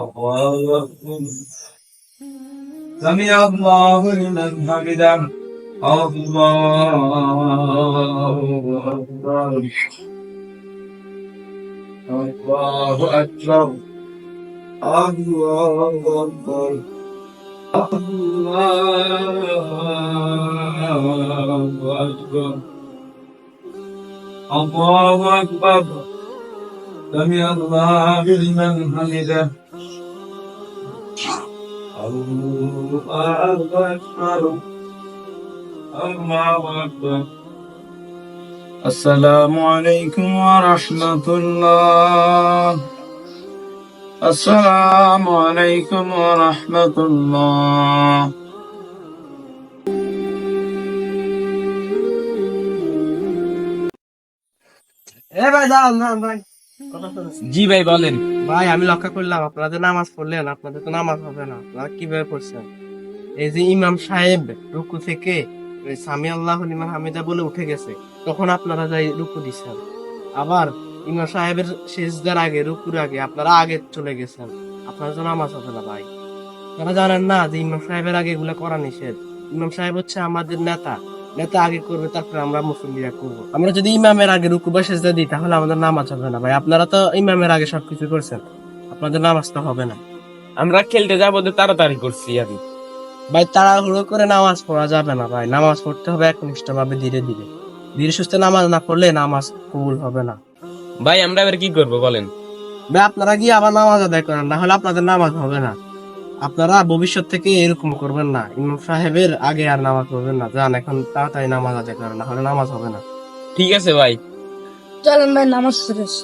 الله أكبر سمع الله لمن حمده الله أكبر الله أكبر الله أكبر الله أكبر الله أكبر سمع الله لمن حمده الله أكبر الله أكبر السلام عليكم ورحمة الله السلام عليكم ورحمة الله ভাই দাঁড়ান না ভাই, জি ভাই বলেন। ভাই আমি লক্ষ্য করলাম আপনারা যে নামাজ পড়লেন, আপনাদের তো নামাজ হবে না। আপনারা কিভাবে পড়ছেন? এই যে ইমাম সাহেব রুকু থেকে ওই সামি আল্লাহু লিমান হামিদা বলে উঠে গেছে, তখন আপনারা যাই রুকু দিচ্ছেন। আবার ইমাম সাহেবের সিজদার আগে, রুকুর আগে আপনারা আগে চলে গেছেন। আপনার তো নামাজ হবে না ভাই। আপনারা জানেন না যে ইমাম সাহেবের আগে এগুলো করা নিষেধ। ইমাম সাহেব হচ্ছে আমাদের নেতা, নেতা আগে করবে, তারপরে আমরা মুসল্লিরা করবো। আমরা যদি ইমামের আগে রুকু বা সিজদা দিই তাহলে আমাদের নামাজ হবে না ভাই। আপনারা তো ইমামের আগে সবকিছু করছেন, আপনাদের নামাজ তো হবে না আমরা খেলতে যাবো তো তাড়াতাড়ি করছি আমি। ভাই। তাড়াহুড়ো করে নামাজ পড়া যাবে না ভাই। নামাজ পড়তে হবে একনিষ্ঠ ভাবে, ধীরে ধীরে। ধীরে সুস্থে নামাজ না পড়লে নামাজ কবুল হবে না ভাই আমরা এবার কি করবো বলেন? ভাই। আপনারা গিয়ে আবার নামাজ আদায় করেন, না হলে আপনাদের নামাজ হবে না। আপনারা ভবিষ্যৎ থেকে এরকম করবেন না, ইমাম সাহেবের আগে আর নামাজ পড়বেন না। যান এখন তাড়াতাড়ি নামাজ আদায় করেন, না হলে নামাজ হবে না। ঠিক আছে ভাই। চলেন ভাই নামাজ শেষ।